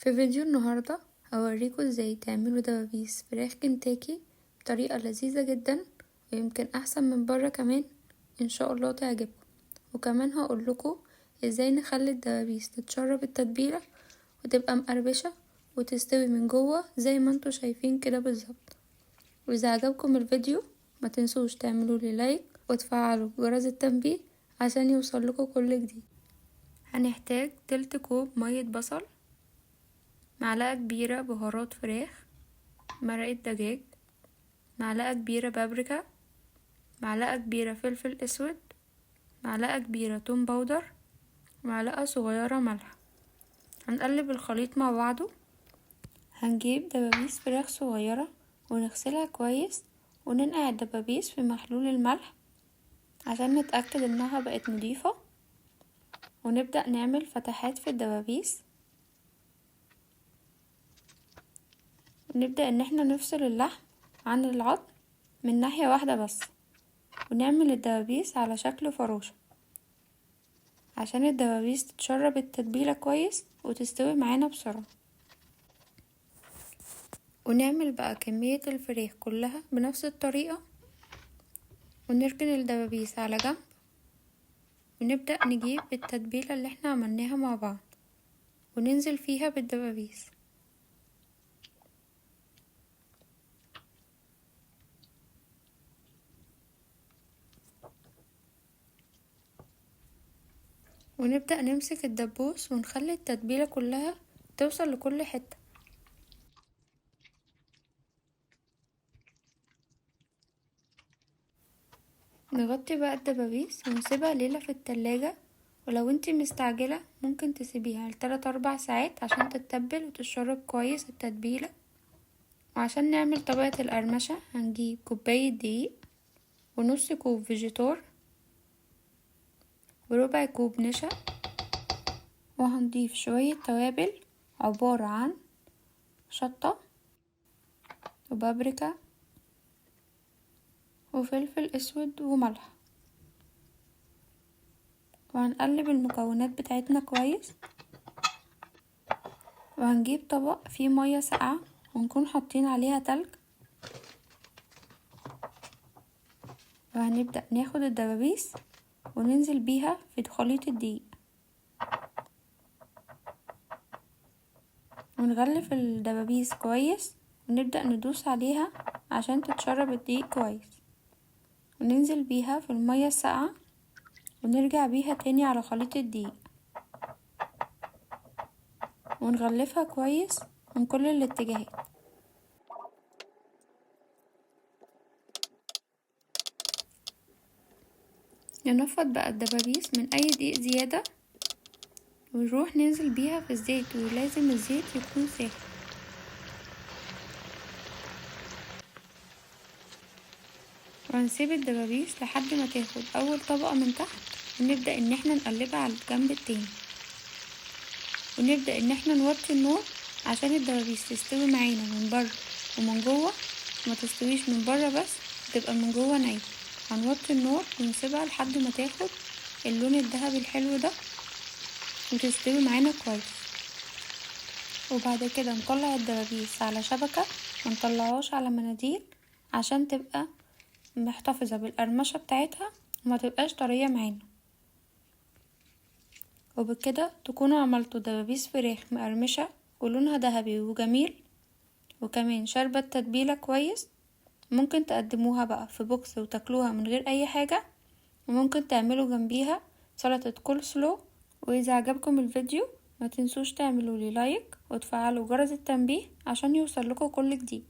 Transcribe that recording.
في فيديو النهاردة هوريكم ازاي تعملوا دبابيس فراخ كنتاكي بطريقة لذيذة جدا، ويمكن احسن من بره كمان. ان شاء الله تعجبكم. وكمان هقولكوا ازاي نخلي الدبابيس تتشرب التتبيلة وتبقى مقربشة وتستوي من جوه زي ما انتوا شايفين كده بالظبط. واذا عجبكم الفيديو ما تنسوش تعملوا لي لايك وتفعلوا جرس التنبيه عشان يوصلكوا كل جديد. هنحتاج تلت كوب مية بصل، معلقة كبيرة بهارات فراخ، مرقة دجاج، معلقة كبيرة بابريكا، معلقة كبيرة فلفل اسود، معلقة كبيرة توم باودر، معلقة صغيرة ملح. هنقلب الخليط مع بعضه. هنجيب دبابيس فراخ صغيرة ونغسلها كويس وننقع الدبابيس في محلول الملح عشان نتأكد انها بقت نضيفة، ونبدأ نعمل فتحات في الدبابيس، ونبدأ ان احنا نفصل اللحم عن العظم من ناحية واحدة بس، ونعمل الدبابيس على شكل فروشة عشان الدبابيس تتشرب التتبيلة كويس وتستوي معانا بسرعة. ونعمل بقى كمية الفراخ كلها بنفس الطريقة، ونركن الدبابيس على جنب، ونبدأ نجيب التتبيلة اللي احنا عملناها مع بعض وننزل فيها بالدبابيس. ونبدأ نمسك الدبوس ونخلي التتبيلة كلها توصل لكل حتة. نغطي بقى الدبابيس ونسيبها ليلة في التلاجة، ولو انتي مستعجلة ممكن تسيبيها ل3-4 ساعات عشان تتبل وتشرب كويس التتبيلة. وعشان نعمل طبقة القرمشة هنجيب كوباية دقيق، ونص كوب فيجيتار، وربع كوب نشا، وهنضيف شوية توابل عبارة عن شطة وبابريكا وفلفل اسود وملح. وهنقلب المكونات بتاعتنا كويس، وهنجيب طبق فيه مية ساقعة ونكون حاطين عليها تلج، وهنبدأ ناخد الدبابيس وننزل بيها في خليط الدقيق، ونغلف الدبابيس كويس ونبدأ ندوس عليها عشان تتشرب الدقيق كويس، وننزل بيها في المية الساقعة ونرجع بيها تاني على خليط الدقيق، ونغلفها كويس من كل الاتجاهات. ننفض بقى الدبابيس من اي دقيق زيادة ونروح ننزل بيها في الزيت، ولازم الزيت يكون ساخن. وهنسيب الدبابيس لحد ما تاخد اول طبقة من تحت، ونبدأ ان احنا نقلبها على الجنب التاني، ونبدأ ان احنا نوطي النار عشان الدبابيس تستوي معانا من بره ومن جوه، ما تستويش من بره بس تبقى من جوه نايم. هنوطي النار ونسيبها لحد ما تاخد اللون الذهبي الحلو ده وتستوي معانا كويس. وبعد كده نطلع الدبابيس على شبكة، منطلعوش على مناديل عشان تبقى محتفظة بالقرمشة بتاعتها وما تبقاش طرية معانا. وبكده تكونوا عملتوا دبابيس فراخ مقرمشة ولونها ذهبي وجميل، وكمان شاربة التتبيلة كويس. ممكن تقدموها بقى في بوكس وتاكلوها من غير اي حاجة، وممكن تعملوا جنبيها سلطة كول سلو. واذا عجبكم الفيديو ما تنسوش تعملوا لي لايك وتفعلوا جرس التنبيه عشان يوصلكوا كل جديد.